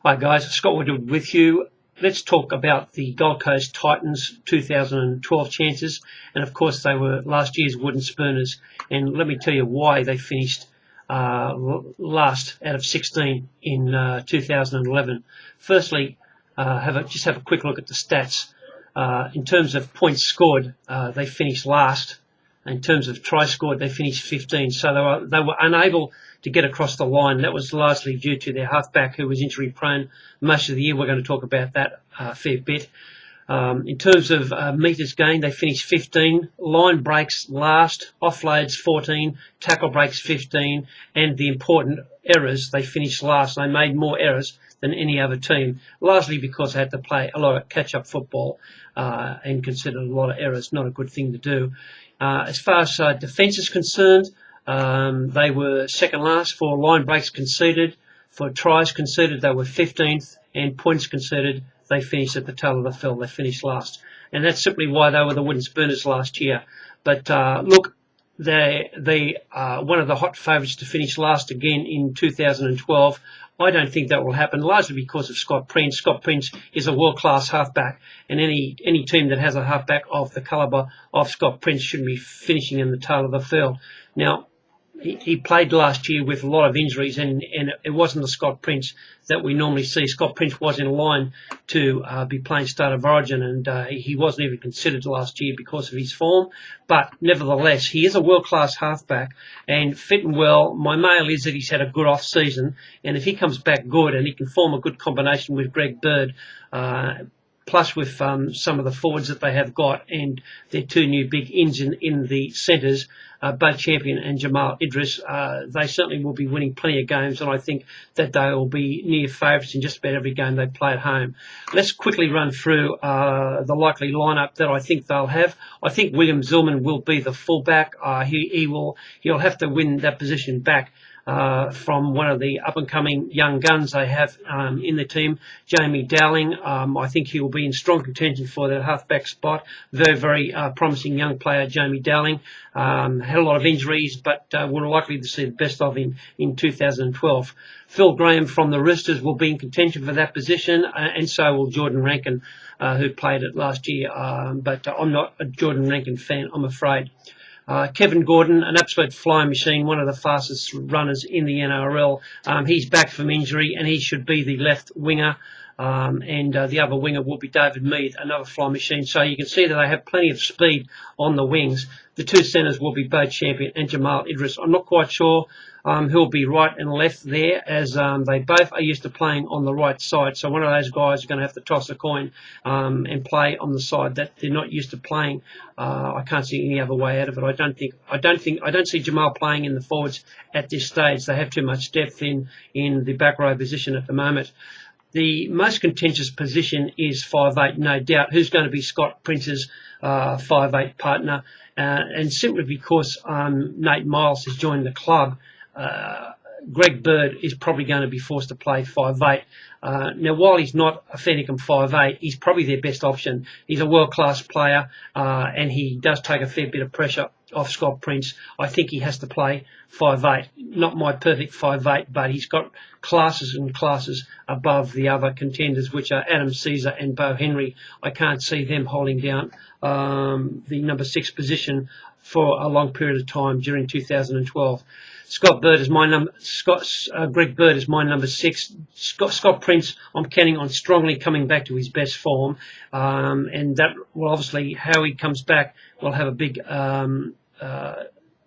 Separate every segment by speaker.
Speaker 1: Hi guys, Scott Woodward with you. Let's talk about the Gold Coast Titans 2012 chances, and of course they were last year's wooden spooners. And let me tell you why they finished last out of 16 in 2011. Firstly, just have a quick look at the stats. In terms of points scored, they finished last. In terms of try scored, they finished 15, so they were unable to get across the line. That was largely due to their halfback, who was injury prone most of the year. We're going to talk about that a fair bit. In terms of metres gained, they finished 15, line breaks last, offloads 14, tackle breaks 15, and the important errors, they finished last. They made more errors than any other team, largely because they had to play a lot of catch-up football and considered a lot of errors. Not a good thing to do. As far as defence is concerned, they were second last for line breaks conceded. For tries conceded, they were 15th, and points conceded, they finished at the tail of the field. They finished last, and that's simply why they were the wooden spooners last year. But look, they one of the hot favourites to finish last again in 2012. I don't think that will happen, largely because of Scott Prince. Scott Prince is a world-class halfback, and any team that has a halfback of the calibre of Scott Prince should be finishing in the tail of the field. Now, he played last year with a lot of injuries, and it wasn't the Scott Prince that we normally see. Scott Prince was in line to be playing State of Origin, and he wasn't even considered last year because of his form. But nevertheless, he is a world-class halfback and fit and well. My mail is that he's had a good off-season, and if he comes back good and he can form a good combination with Greg Bird, plus with some of the forwards that they have got and their two new big ins in the centres, Beau Champion and Jamal Idris, they certainly will be winning plenty of games, and I think that they will be near favourites in just about every game they play at home. Let's quickly run through the likely lineup that I think they'll have. I think William Zillman will be the fullback. He'll have to win that position back from one of the up-and-coming young guns they have in the team, Jamie Dowling. I think he will be in strong contention for that halfback spot. Very, very promising young player, Jamie Dowling. Had a lot of injuries, but we're likely to see the best of him in 2012. Phil Graham from the Roosters will be in contention for that position, and so will Jordan Rankin, who played it last year. But I'm not a Jordan Rankin fan, I'm afraid. Kevin Gordon, an absolute flying machine, one of the fastest runners in the NRL. He's back from injury, and he should be the left winger. And the other winger will be David Mead, another flying machine. So you can see that they have plenty of speed on the wings. The two centres will be Beau Champion and Jamal Idris. I'm not quite sure who will be right and left there, as they both are used to playing on the right side. So one of those guys is going to have to toss a coin and play on the side that they're not used to playing. I can't see any other way out of it. I don't see Jamal playing in the forwards at this stage. They have too much depth in the back row position at the moment. The most contentious position is 5'8", no doubt. Who's going to be Scott Prince's 5'8" partner? And simply because Nat Myles has joined the club, Greg Bird is probably going to be forced to play 5'8". Now, while he's not a fair income 5'8", he's probably their best option. He's a world-class player, and he does take a fair bit of pressure off Scott Prince. I think he has to play 5'8". Not my perfect 5'8", but he's got classes and classes above the other contenders, which are Adam Sezer and Beau Henry. I can't see them holding down the number 6 position for a long period of time during 2012. Greg Bird is my number 6. Scott Prince, I'm counting on strongly coming back to his best form, and that will obviously, how he comes back, will have a big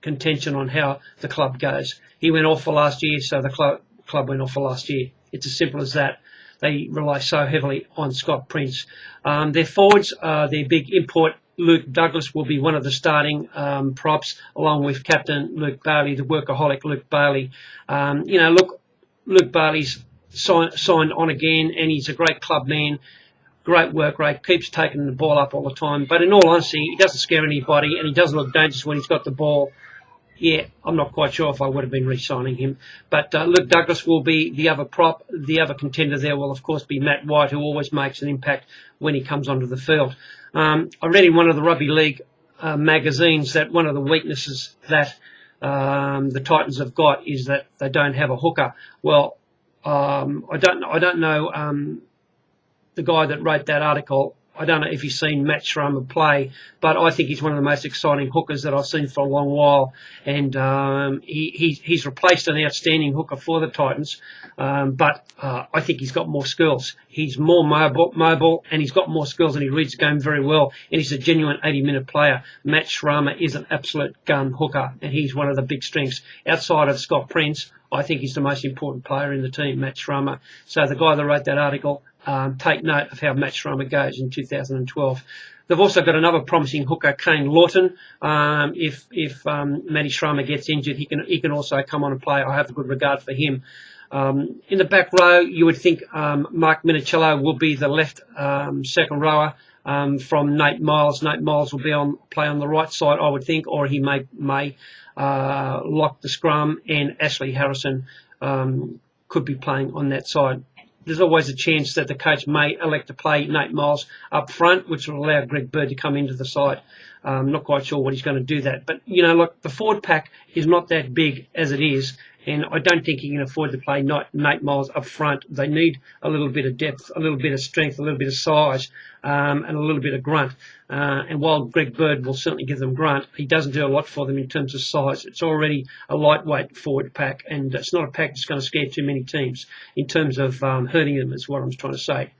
Speaker 1: contention on how the club goes. He went off for last year, so the club went off for last year. It's as simple as that. They rely so heavily on Scott Prince. Their forwards, their big import, Luke Douglas, will be one of the starting props, along with captain Luke Bailey, the workaholic Luke Bailey. Luke Bailey's signed on again, and he's a great club man, great work rate, keeps taking the ball up all the time. But in all honesty, he doesn't scare anybody, and he doesn't look dangerous when he's got the ball. Yeah, I'm not quite sure if I would have been re-signing him. But Luke Douglas will be the other prop. The other contender there will, of course, be Matt White, who always makes an impact when he comes onto the field. I read in one of the Rugby League magazines that one of the weaknesses that the Titans have got is that they don't have a hooker. Well, I don't know the guy that wrote that article. I don't know if you've seen Matt Srama play, but I think he's one of the most exciting hookers that I've seen for a long while. And he's replaced an outstanding hooker for the Titans, but I think he's got more skills. He's more mobile, and he's got more skills, and he reads the game very well. And he's a genuine 80-minute player. Matt Srama is an absolute gun hooker, and he's one of the big strengths. Outside of Scott Prince, I think he's the most important player in the team, Matt Srama. So the guy that wrote that article, take note of how Matt Srama goes in 2012. They've also got another promising hooker, Kayne Lawton. If Matty Srama gets injured, he can also come on and play. I have a good regard for him. In the back row, you would think Mark Minichiello will be the left second rower from Nat Myles. Nat Myles will play on the right side, I would think, or he may lock the scrum, and Ashley Harrison could be playing on that side. There's always a chance that the coach may elect to play Nat Myles up front, which will allow Greg Bird to come into the side. Not quite sure what he's going to do that. But, look, the forward pack is not that big as it is, and I don't think he can afford to play Nat Myles up front. They need a little bit of depth, a little bit of strength, a little bit of size, and a little bit of grunt. And while Greg Bird will certainly give them grunt, he doesn't do a lot for them in terms of size. It's already a lightweight forward pack, and it's not a pack that's going to scare too many teams in terms of hurting them, is what I'm trying to say.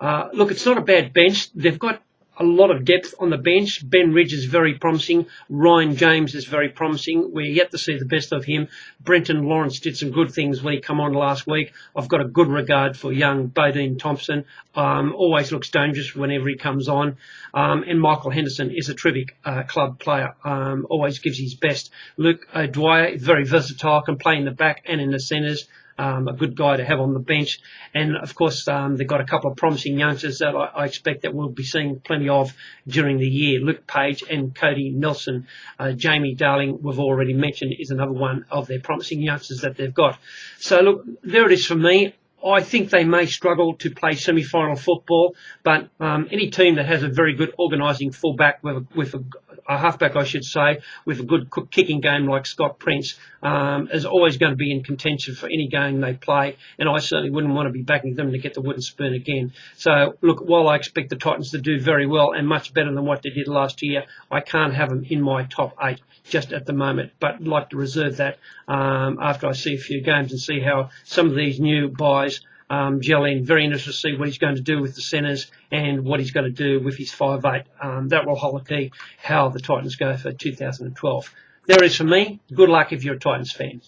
Speaker 1: Look, it's not a bad bench. They've got a lot of depth on the bench. Ben Ridge is very promising. Ryan James is very promising. We're yet to see the best of him. Brenton Lawrence did some good things when he came on last week. I've got a good regard for young Bodene Thompson. Always looks dangerous whenever he comes on. And Michael Henderson is a terrific club player. Always gives his best. Luke Dwyer, very versatile, can play in the back and in the centres. A good guy to have on the bench. And, of course, they've got a couple of promising youngsters that I expect that we'll be seeing plenty of during the year. Luke Page and Cody Nelson. Jamie Dowling, we've already mentioned, is another one of their promising youngsters that they've got. So, look, there it is for me. I think they may struggle to play semi-final football, but any team that has a very good organising fullback with a halfback, I should say, with a good kicking game like Scott Prince, is always going to be in contention for any game they play, and I certainly wouldn't want to be backing them to get the wooden spoon again. So, look, while I expect the Titans to do very well and much better than what they did last year, I can't have them in my top 8 just at the moment, but I'd like to reserve that after I see a few games and see how some of these new buys gel in. Very interested to see what he's going to do with the centres and what he's going to do with his 5'8". That will hold the key how the Titans go for 2012. There it is for me. Good luck if you're a Titans fan.